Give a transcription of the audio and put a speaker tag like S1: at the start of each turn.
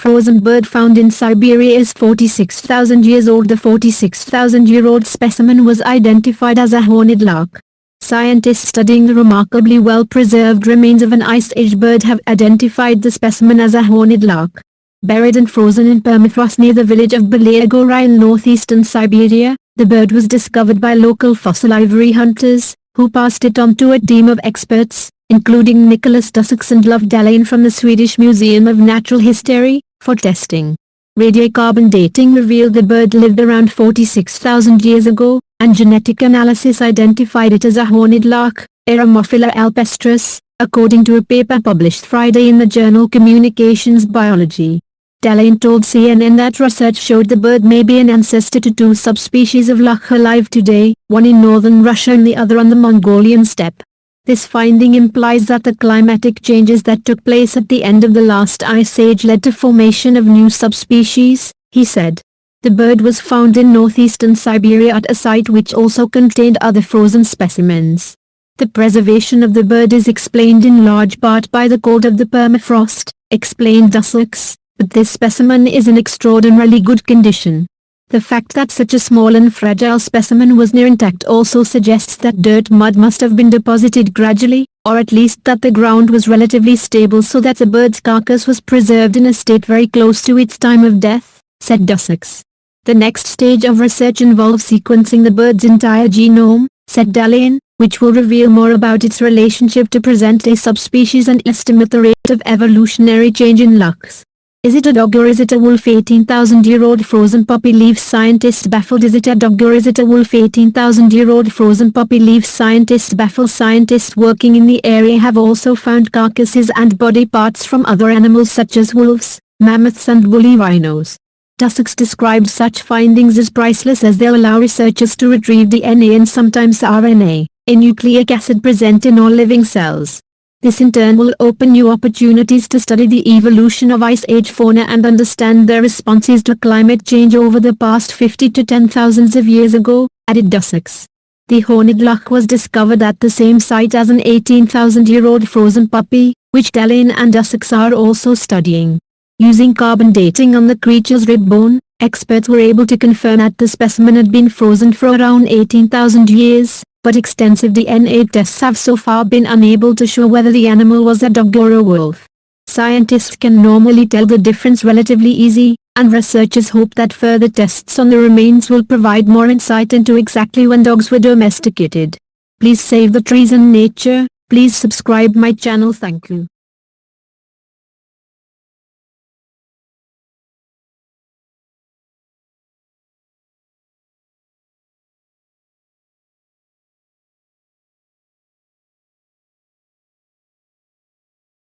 S1: frozen bird found in Siberia is 46,000 years old. The 46,000-year-old specimen was identified as a horned lark. Scientists studying the remarkably well-preserved remains of an Ice Age bird have identified the specimen as a horned lark. Buried and frozen in permafrost near the village of Belaya Gora in northeastern Siberia, the bird was discovered by local fossil ivory hunters, who passed it on to a team of experts, including Nicholas Dussox and Love Dallane from the Swedish Museum of Natural History, for testing. Radiocarbon dating revealed the bird lived around 46,000 years ago, and genetic analysis identified it as a horned lark, Eremophila alpestris, according to a paper published Friday in the journal Communications Biology. Dallane told CNN that research showed the bird may be an ancestor to two subspecies of lark alive today, one in northern Russia and the other on the Mongolian steppe. This finding implies that the climatic changes that took place at the end of the last ice age led to formation of new subspecies, he said. The bird was found in northeastern Siberia at a site which also contained other frozen specimens. The preservation of the bird is explained in large part by the cold of the permafrost, explained Dussox, but this specimen is in extraordinarily good condition. The fact that such a small and fragile specimen was near intact also suggests that dirt mud must have been deposited gradually, or at least that the ground was relatively stable so that the bird's carcass was preserved in a state very close to its time of death, said Dussox. The next stage of research involves sequencing the bird's entire genome, said Dallane, which will reveal more about its relationship to present-day subspecies and estimate the rate of evolutionary change in larks. Is it a dog or is it a wolf? 18,000-year-old frozen puppy leaves scientists baffled. Is it a dog or is it a wolf? 18,000-year-old frozen puppy leaves scientists baffled. Scientists working in the area have also found carcasses and body parts from other animals such as wolves, mammoths and woolly rhinos. Dussox described such findings as priceless as they'll allow researchers to retrieve DNA and sometimes RNA, a nucleic acid present in all living cells. This in turn will open new opportunities to study the evolution of Ice Age fauna and understand their responses to climate change over the past 50 to 10,000 of years ago, added Dussox. The horned lark was discovered at the same site as an 18,000-year-old frozen puppy, which Dallane and Dussox are also studying. Using carbon dating on the creature's rib bone, experts were able to confirm that the specimen had been frozen for around 18,000 years. But extensive DNA tests have so far been unable to show whether the animal was a dog or a wolf. Scientists can normally tell the difference relatively easy, and researchers hope that further tests on the remains will provide more insight into exactly when dogs were domesticated. Please save the trees and nature. Please subscribe my channel. Thank you.